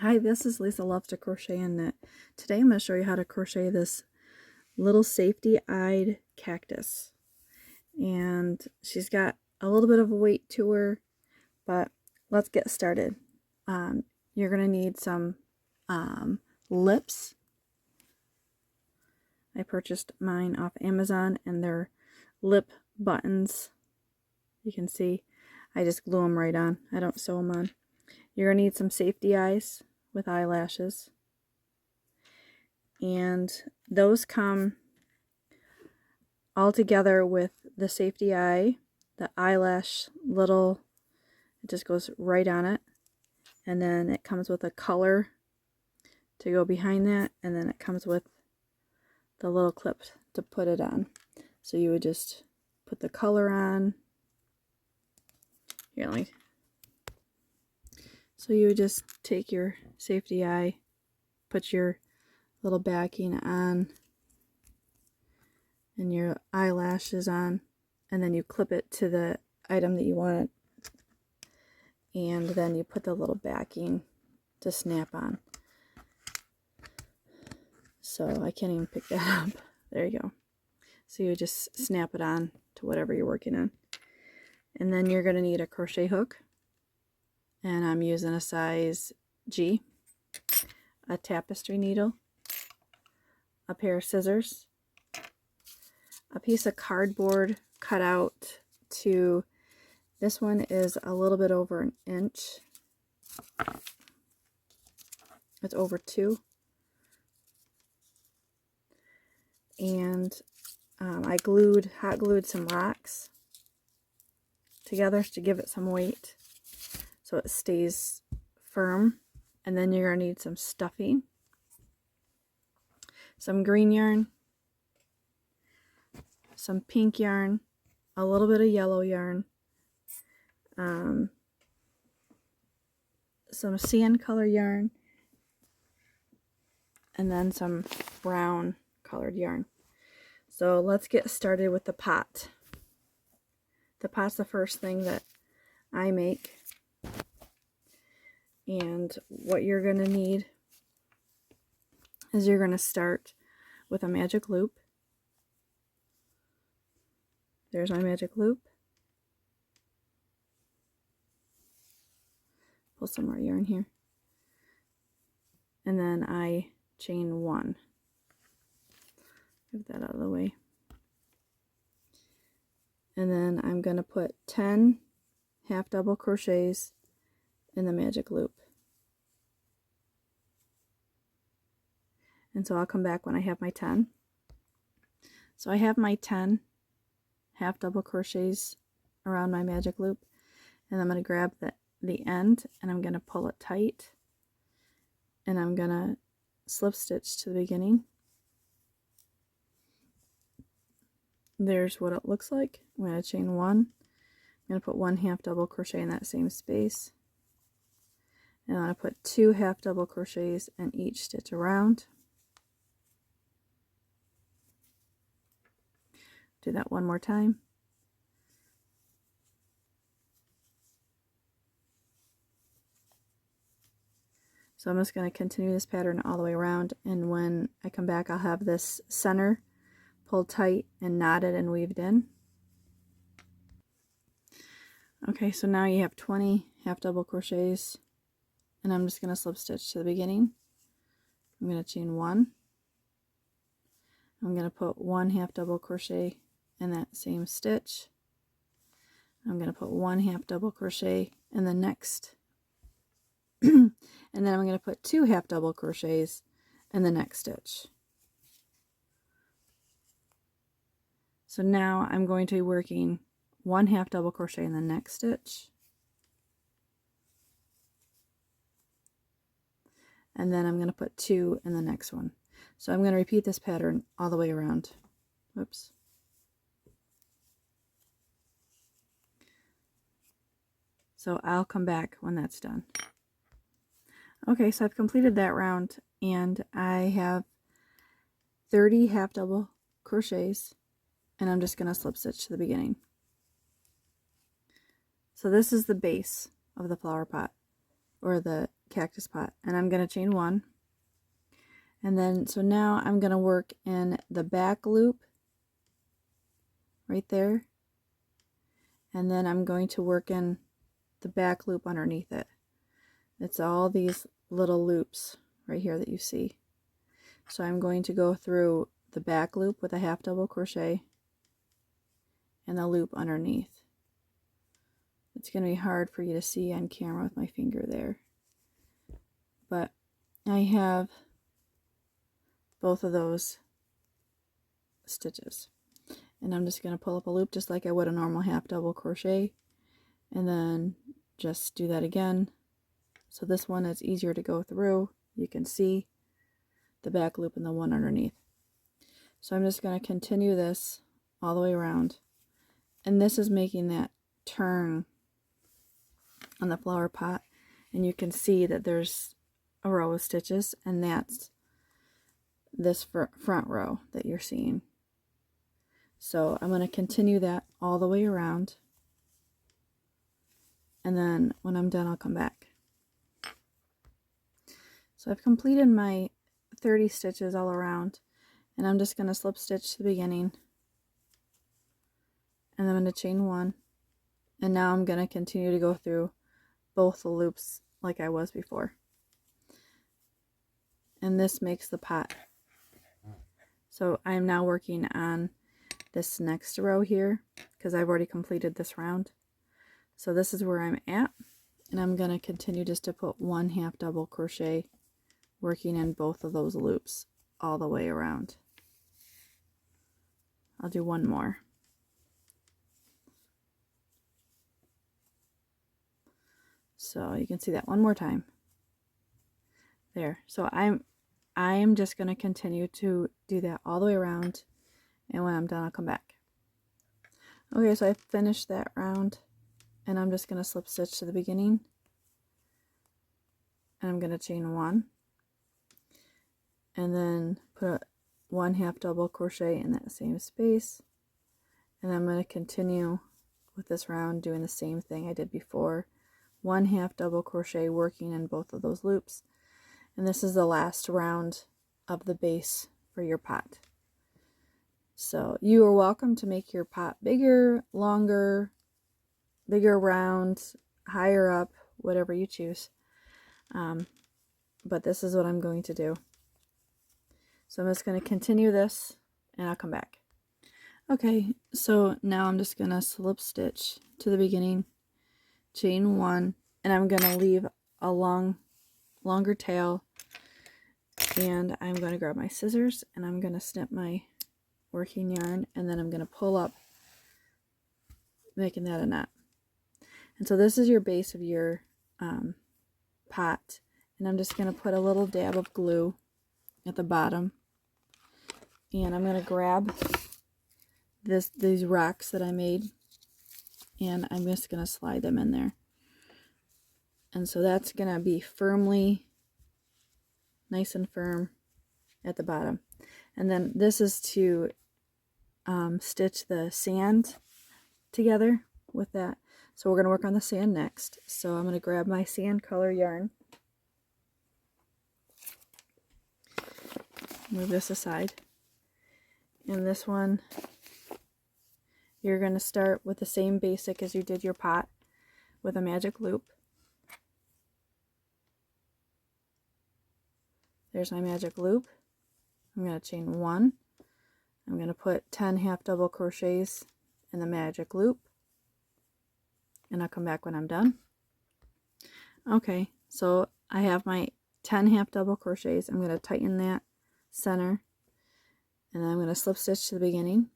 Hi, this is Lisa Loves to Crochet and Knit. Today I'm going to show you how to crochet this little safety-eyed cactus. And she's got a little bit of a weight to her, but let's get started. You're going to need some lips. I purchased mine off Amazon and they're lip buttons. You can see I just glue them right on. I don't sew them on. You're going to need some safety eyes with eyelashes, and those come all together with the safety eye, the eyelash little, it just goes right on it, and then it comes with a color to go behind that, and then it comes with the little clip to put it on. So you would just put the color on here, like so. You would just take your safety eye, put your little backing on and your eyelashes on, and then you clip it to the item that you want, and then you put the little backing to snap on. So I can't even pick that up. There you go. So you just snap it on to whatever you're working on. And then you're going to need a crochet hook, and I'm using a size G, a tapestry needle, a pair of scissors, a piece of cardboard cut out to, this one is a little bit over an inch. It's over 2. And I hot glued some rocks together to give it some weight so it stays firm. And then you're going to need some stuffing, some green yarn, some pink yarn, a little bit of yellow yarn, some sand color yarn, and then some brown colored yarn. So let's get started with the pot. The pot's the first thing that I make. And what you're going to need is you're going to start with a magic loop. There's my magic loop. Pull some more yarn here. And then I chain 1. Move that out of the way. And then I'm going to put 10 half double crochets in the magic loop. And so I'll come back when I have my 10. So I have my 10 half double crochets around my magic loop, and I'm going to grab the end and I'm going to pull it tight, and I'm going to slip stitch to the beginning. There's what it looks like. I'm going to chain 1. I'm going to put 1 half double crochet in that same space, and I'm going to put 2 half double crochets in each stitch around. Do that one more time. So I'm just going to continue this pattern all the way around, and when I come back I'll have this center pulled tight and knotted and weaved in. Okay, so now you have 20 half double crochets, and I'm just going to slip stitch to the beginning. I'm going to chain 1. I'm going to put 1 half double crochet in that same stitch. I'm going to put 1 half double crochet in the next and then I'm going to put 2 half double crochets in the next stitch. So now I'm going to be working 1 half double crochet in the next stitch, and then I'm going to put 2 in the next one. So I'm going to repeat this pattern all the way around. Whoops. So I'll come back when that's done. Okay, so I've completed that round, and I have 30 half double crochets, and I'm just going to slip stitch to the beginning. So this is the base of the flower pot, or the cactus pot, and I'm going to chain 1. And then, so now I'm going to work in the back loop right there. And then I'm going to work in the back loop underneath it. It's all these little loops right here that you see. So I'm going to go through the back loop with a half double crochet and the loop underneath. It's going to be hard for you to see on camera with my finger there. But I have both of those stitches. And I'm just going to pull up a loop just like I would a normal half double crochet. And then just do that again. So this one is easier to go through. You can see the back loop and the one underneath. So I'm just going to continue this all the way around. And this is making that turn on the flower pot. And you can see that there's a row of stitches, and that's this front row that you're seeing. So I'm going to continue that all the way around. And then when I'm done, I'll come back. So I've completed my 30 stitches all around, and I'm just going to slip stitch to the beginning, and then I'm going to chain 1, and now I'm going to continue to go through both the loops like I was before. And this makes the pot. So I'm now working on this next row here because I've already completed this round. So this is where I'm at, and I'm going to continue just to put 1 half double crochet working in both of those loops all the way around. I'll do one more. So you can see that one more time. There. So I'm just going to continue to do that all the way around, and when I'm done I'll come back. Okay, so I finished that round, and I'm just going to slip stitch to the beginning, and I'm going to chain 1, and then put 1 half double crochet in that same space, and I'm going to continue with this round doing the same thing I did before. 1 half double crochet working in both of those loops, and this is the last round of the base for your pot. So you are welcome to make your pot bigger, longer, bigger round, higher up, whatever you choose. But this is what I'm going to do. So I'm just going to continue this, and I'll come back. Okay, so now I'm just going to slip stitch to the beginning, chain 1, and I'm going to leave a longer tail, and I'm going to grab my scissors, and I'm going to snip my working yarn, and then I'm going to pull up, making that a knot. And so this is your base of your pot, and I'm just going to put a little dab of glue at the bottom, and I'm going to grab these rocks that I made, and I'm just going to slide them in there. And so that's going to be firmly, nice and firm at the bottom. And then this is to stitch the sand together with that. So we're going to work on the sand next. So I'm going to grab my sand color yarn, move this aside, and this one you're going to start with the same basic as you did your pot with a magic loop. There's my magic loop. I'm going to chain 1. I'm going to put 10 half double crochets in the magic loop, and I'll come back when I'm done. Okay, so I have my 10 half double crochets. I'm going to tighten that center, and then I'm going to slip stitch to the beginning.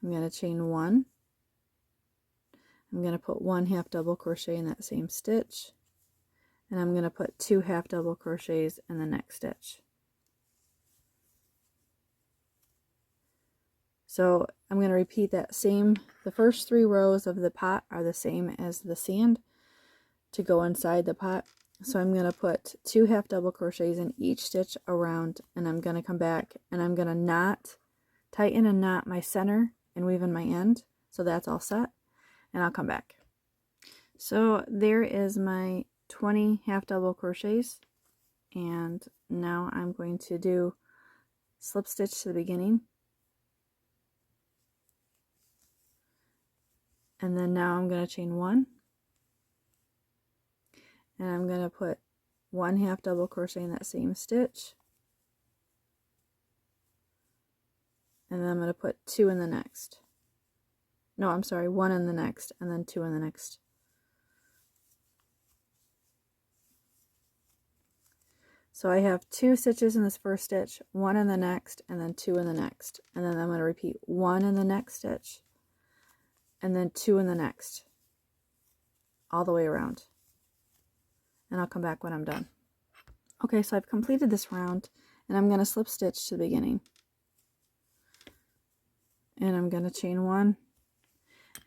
I'm going to chain 1. I'm going to put 1 half double crochet in that same stitch, and I'm going to put 2 half double crochets in the next stitch. So I'm going to repeat that same, the first 3 rows of the pot are the same as the sand to go inside the pot. So I'm going to put 2 half double crochets in each stitch around, and I'm going to come back and I'm going to knot, tighten and knot my center and weave in my end. So that's all set, and I'll come back. So there is my 20 half double crochets, and now I'm going to do slip stitch to the beginning, and then now I'm going to chain 1, and I'm going to put 1 half double crochet in that same stitch, and then I'm going to put 2 in the next. No, I'm sorry, 1 in the next, and then 2 in the next. So I have 2 stitches in this first stitch, 1 in the next, and then 2 in the next. And then I'm going to repeat 1 in the next stitch, and then 2 in the next, all the way around. And I'll come back when I'm done. Okay, so I've completed this round, and I'm going to slip stitch to the beginning. And I'm going to chain 1,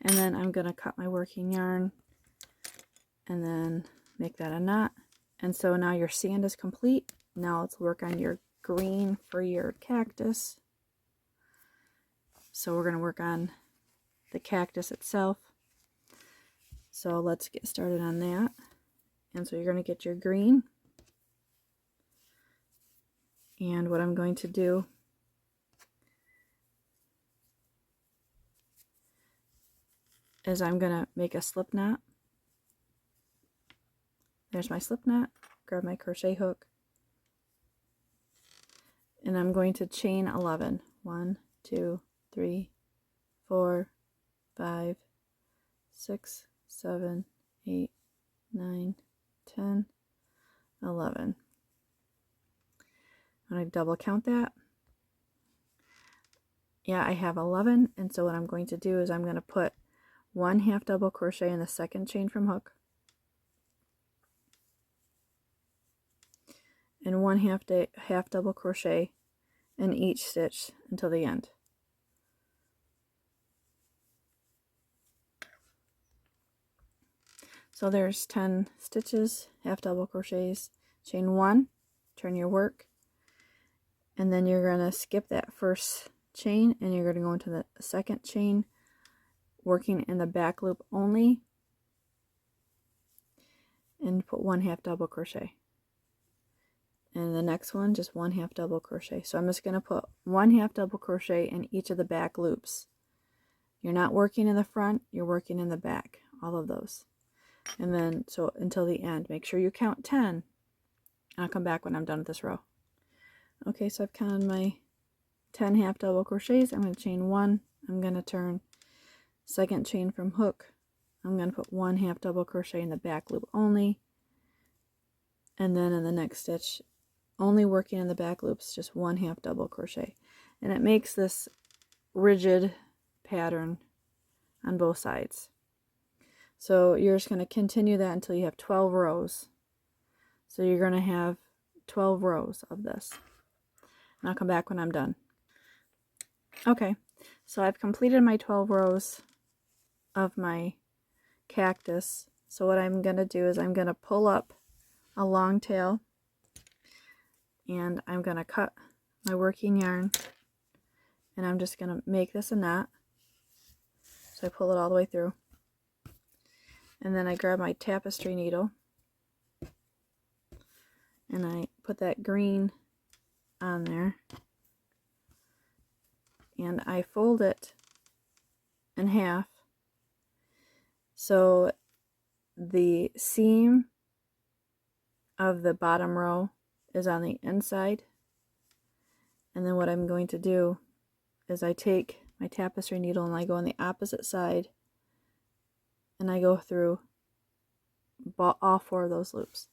and then I'm going to cut my working yarn, and then make that a knot. And so now your sand is complete. Now let's work on your green for your cactus. So we're going to work on the cactus itself. So let's get started on that. And so you're going to get your green. And what I'm going to do is I'm going to make a slip knot. There's my slip knot. Grab my crochet hook. And I'm going to chain 11. 1, 2, 3, 4, 5, 6, 7, 8, 9, 10, 11. I'm going to double count that. Yeah, I have 11, and so what I'm going to do is I'm going to put 1 half double crochet in the second chain from hook, and 1 half double crochet in each stitch until the end. So there's 10 stitches, half double crochets, chain 1, turn your work, and then you're going to skip that first chain and you're going to go into the second chain, working in the back loop only, and put 1 half double crochet. And the next one, just 1 half double crochet. So I'm just going to put 1 half double crochet in each of the back loops. You're not working in the front, you're working in the back, all of those. And then, so until the end, make sure you count 10. I'll come back when I'm done with this row. Okay, so I've counted my 10 half double crochets. I'm going to chain 1. I'm going to turn second chain from hook. I'm going to put 1 half double crochet in the back loop only. And then in the next stitch, only working in the back loops, just 1 half double crochet. And it makes this rigid pattern on both sides. So you're just going to continue that until you have 12 rows. So you're going to have 12 rows of this. And I'll come back when I'm done. Okay, so I've completed my 12 rows of my cactus. So what I'm going to do is I'm going to pull up a long tail, and I'm going to cut my working yarn, and I'm just going to make this a knot. So I pull it all the way through, and then I grab my tapestry needle and I put that green on there, and I fold it in half so the seam of the bottom row is on the inside. And then what I'm going to do is I take my tapestry needle and I go on the opposite side, and I go through all 4 of those loops,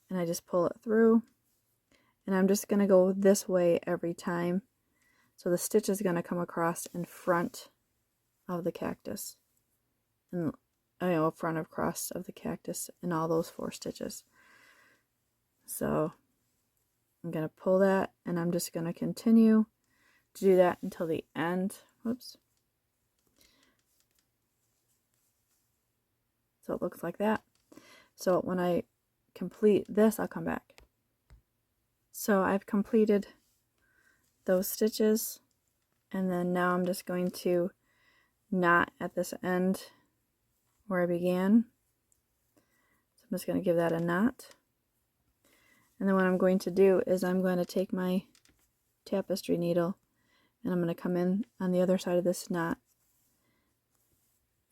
and I just pull it through, and I'm just going to go this way every time. So the stitch is going to come across in front of the cactus, and front of cross of the cactus in all those 4 stitches. So I'm going to pull that, and I'm just going to continue to do that until the end. Whoops. So it looks like that. So when I complete this, I'll come back. So I've completed those stitches, and then now I'm just going to knot at this end where I began. So I'm just going to give that a knot. And then what I'm going to do is I'm going to take my tapestry needle and I'm going to come in on the other side of this knot,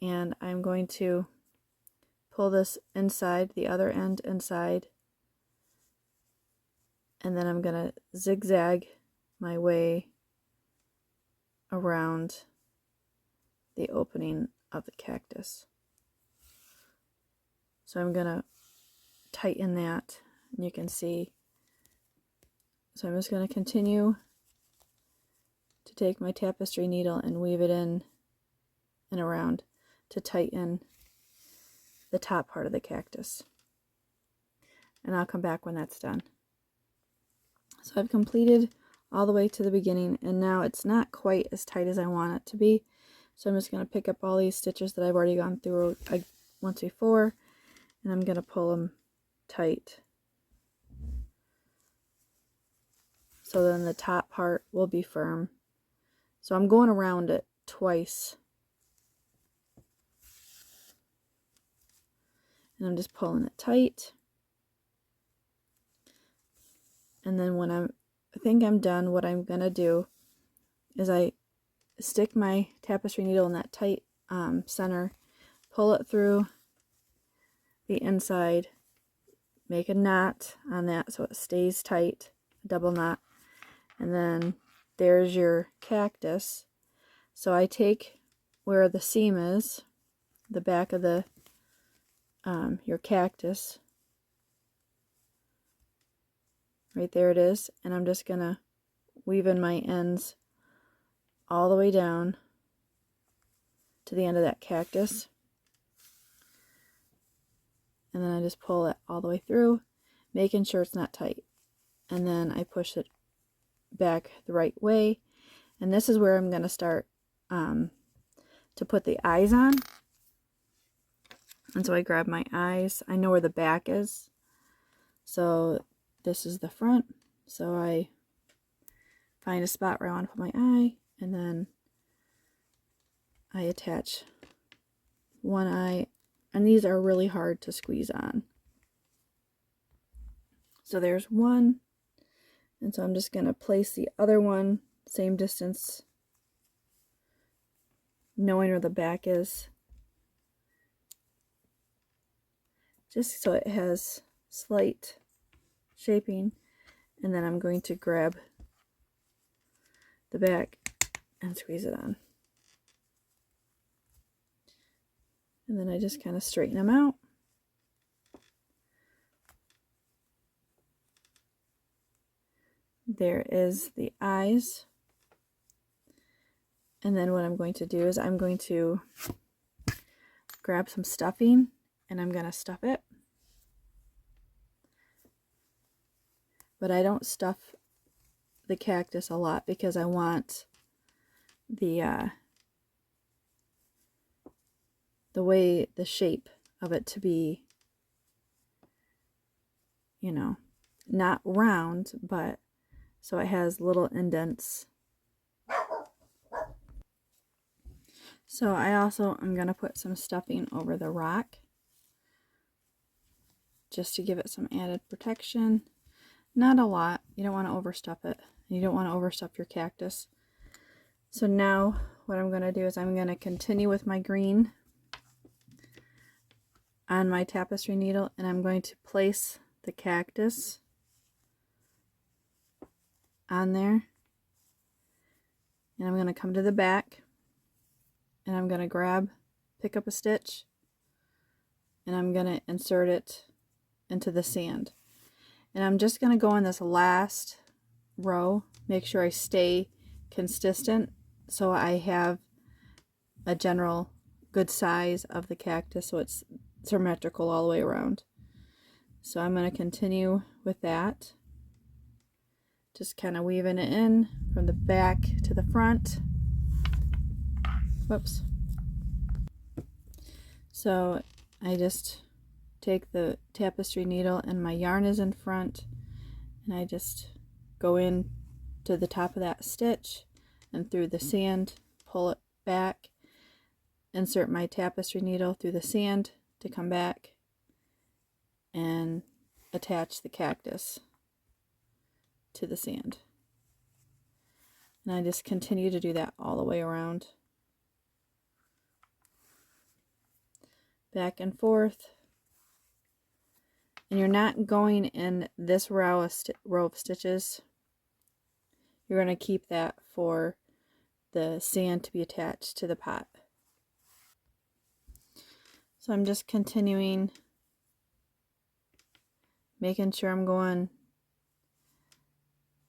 and I'm going to pull this inside, the other end inside, and then I'm going to zigzag my way around the opening of the cactus. So I'm going to tighten that, and you can see. So I'm just going to continue to take my tapestry needle and weave it in and around to tighten the top part of the cactus. And I'll come back when that's done. So I've completed all the way to the beginning, and now it's not quite as tight as I want it to be. So I'm just going to pick up all these stitches that I've already gone through once before, and I'm going to pull them tight. So then the top part will be firm. So I'm going around it twice. And I'm just pulling it tight. And then when I think I'm done, what I'm going to do is I stick my tapestry needle in that tight center, pull it through the inside, make a knot on that so it stays tight, a double knot, and then there's your cactus. So I take where the seam is, the back of the your cactus, right there it is, and I'm just gonna weave in my ends all the way down to the end of that cactus, and then I just pull it all the way through, making sure it's not tight, and then I push it back the right way, and this is where I'm going to start to put the eyes on. And so I grab my eyes. I know where the back is, so this is the front, so I find a spot where I want to put my eye, and then I attach one eye, and these are really hard to squeeze on. So there's one, and so I'm just going to place the other one same distance, knowing where the back is, just so it has slight shaping, and then I'm going to grab the back and squeeze it on. And then I just kind of straighten them out. There is the eyes. And then what I'm going to do is I'm going to grab some stuffing and I'm going to stuff it. But I don't stuff the cactus a lot because I want the way, the shape of it to be, you know, not round, but so it has little indents. So I also am going to put some stuffing over the rock just to give it some added protection. Not a lot. You don't want to overstuff it. You don't want to overstuff your cactus. So now what I'm going to do is I'm going to continue with my green on my tapestry needle, and I'm going to place the cactus on there, and I'm going to come to the back, and I'm going to pick up a stitch, and I'm going to insert it into the sand. And I'm just going to go in this last row, make sure I stay consistent so I have a general good size of the cactus so it's symmetrical all the way around. So I'm going to continue with that, just kind of weaving it in from the back to the front. Whoops. So I just take the tapestry needle and my yarn is in front, and I just go in to the top of that stitch and through the sand, pull it back, insert my tapestry needle through the sand to come back, and attach the cactus to the sand. And I just continue to do that all the way around. Back and forth. And you're not going in this row of stitches. You're going to keep that for the sand to be attached to the pot. So I'm just continuing, making sure I'm going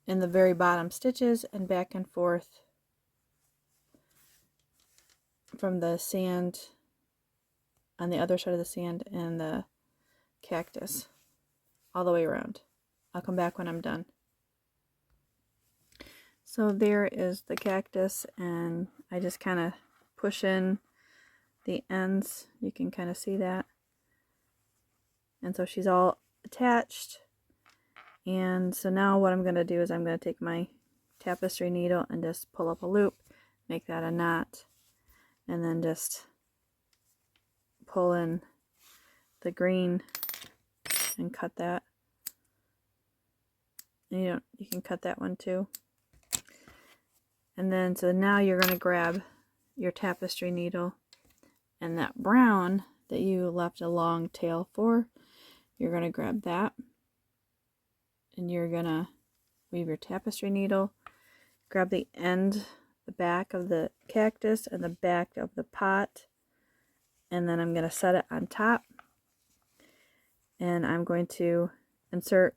in the very bottom stitches and back and forth from the sand on the other side of the sand and the cactus all the way around. I'll come back when I'm done. So there is the cactus, and I just kind of push in the ends. You can kind of see that. And so she's all attached. And so now what I'm going to do is I'm going to take my tapestry needle and just pull up a loop, make that a knot, and then just pull in the green and cut that. And you can cut that one too. And then so now you're going to grab your tapestry needle and that brown that you left a long tail for, you're going to grab that and you're going to weave your tapestry needle, grab the end, the back of the cactus and the back of the pot, and then I'm going to set it on top, and I'm going to insert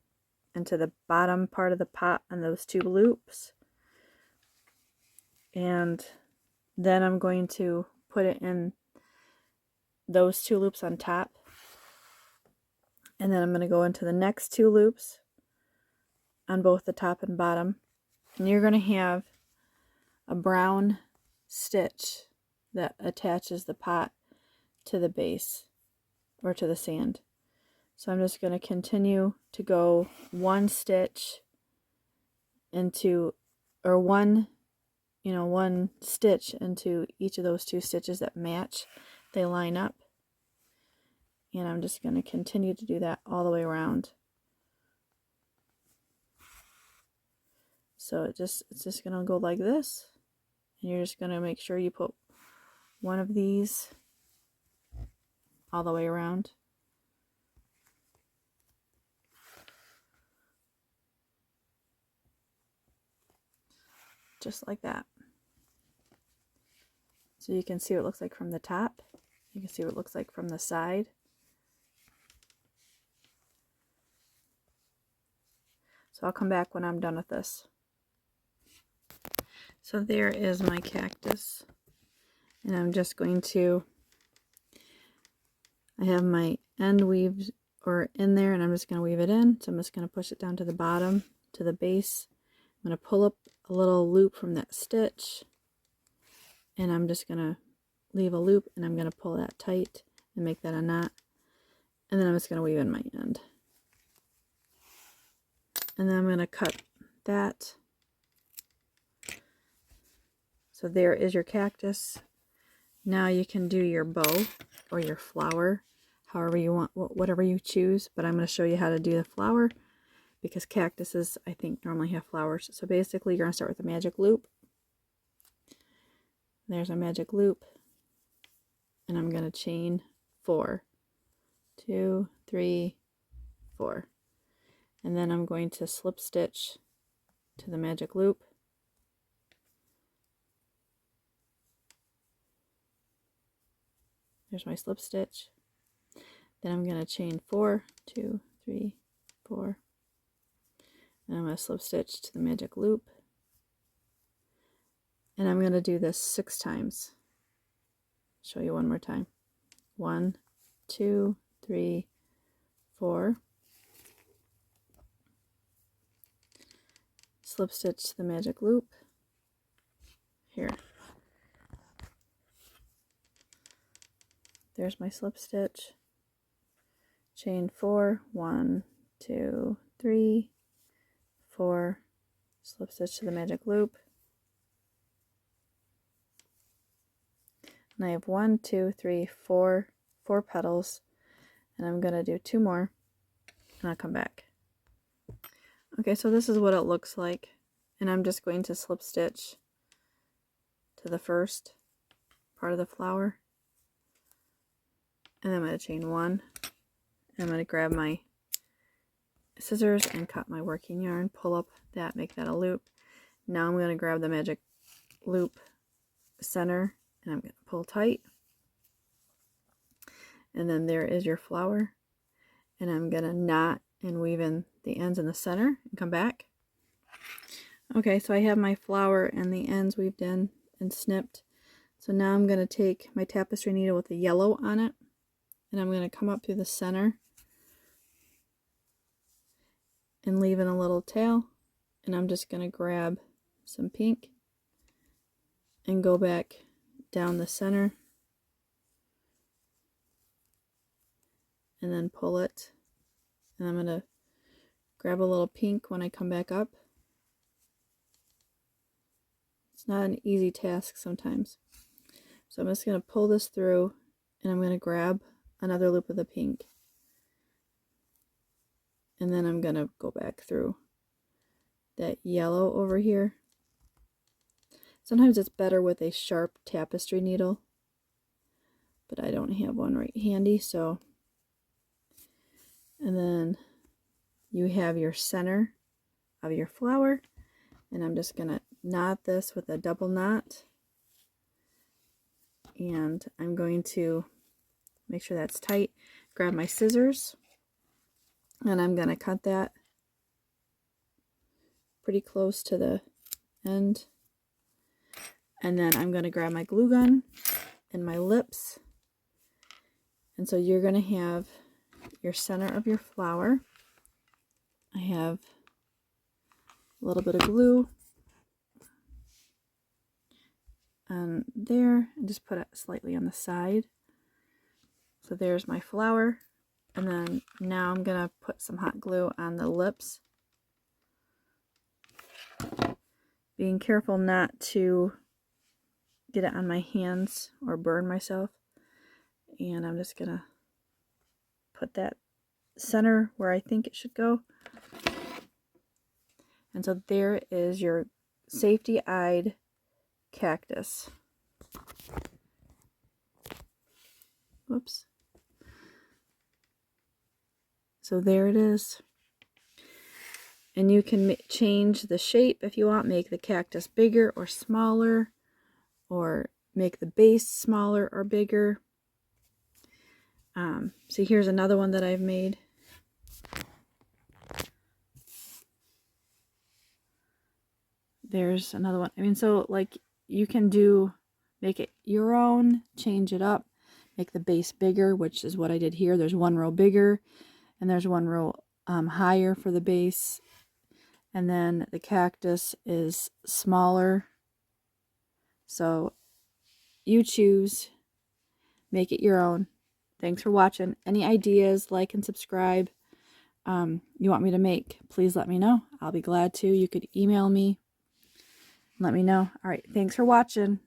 into the bottom part of the pot on those two loops, and then I'm going to put it in those two loops on top, and then I'm going to go into the next two loops on both the top and bottom, and you're going to have a brown stitch that attaches the pot to the base or to the sand. So I'm just going to continue to go one stitch into, or one stitch into each of those two stitches that match, they line up, and I'm just going to continue to do that all the way around. So it's just going to go like this, and you're just going to make sure you put one of these all the way around. Just like that. So you can see what it looks like from the top. You can see what it looks like from the side. So I'll come back when I'm done with this. So there is my cactus. And I'm just going to, I have my end weaved or in there, and I'm just going to weave it in. So I'm just going to push it down to the bottom, to the base. I'm going to pull up a little loop from that stitch, and I'm just going to leave a loop, and I'm going to pull that tight and make that a knot, and then I'm just going to weave in my end. And then I'm going to cut that. So there is your cactus. Now you can do your bow or your flower, however you want, whatever you choose, but I'm going to show you how to do the flower, because cactuses, I think, normally have flowers. So basically, you're going to start with a magic loop. There's a magic loop. And I'm going to chain 4. 2, 3, 4. And then I'm going to slip stitch to the magic loop. There's my slip stitch. Then I'm going to chain 4, 2, 3, 4. And I'm going to slip stitch to the magic loop. And I'm going to do this 6 times. Show you one more time. 1, 2, 3, 4. Slip stitch to the magic loop. Here. There's my slip stitch. Chain 4, 1, 2, 3, 4. Slip stitch to the magic loop. And I have 1, 2, 3, 4 petals, and I'm going to do 2 more. and I'll come back. Okay, so this is what it looks like, and I'm just going to slip stitch to the first part of the flower, and I'm going to chain 1, and I'm going to grab my scissors and cut my working yarn, pull up that, make that a loop. Now I'm going to grab the magic loop center, and I'm going to pull tight, and then there is your flower, and I'm going to knot and weave in the ends in the center and come back. Okay, so I have my flower and the ends weaved in and snipped. So now I'm going to take my tapestry needle with the yellow on it, and I'm going to come up through the center and leave in a little tail, and I'm just going to grab some pink and go back down the center and then pull it, and I'm going to grab a little pink when I come back up. It's not an easy task sometimes. So I'm just going to pull this through, and I'm going to grab another loop of the pink. And then I'm going to go back through that yellow over here. Sometimes it's better with a sharp tapestry needle, but I don't have one right handy, so. And then you have your center of your flower, and I'm just going to knot this with a double knot, and I'm going to make sure that's tight, grab my scissors, and I'm going to cut that pretty close to the end, and then I'm going to grab my glue gun and my lips, and so you're going to have your center of your flower. I have a little bit of glue on there, and just put it slightly on the side. So there's my flower, and then now I'm gonna put some hot glue on the lips, being careful not to get it on my hands or burn myself. And I'm just gonna put that center where I think it should go. And so there is your safety-eyed cactus. Whoops. So there it is. And you can change the shape if you want, make the cactus bigger or smaller, or make the base smaller or bigger. See, here's another one that I've made. There's another one. I mean, so like you can make it your own, change it up, make the base bigger, which is what I did here. There's one row bigger, and there's one row higher for the base, and then the cactus is smaller. So you choose, make it your own. Thanks for watching. Any ideas, like and subscribe, you want me to make, please let me know. I'll be glad to. You could email me, let me know. All right, thanks for watching.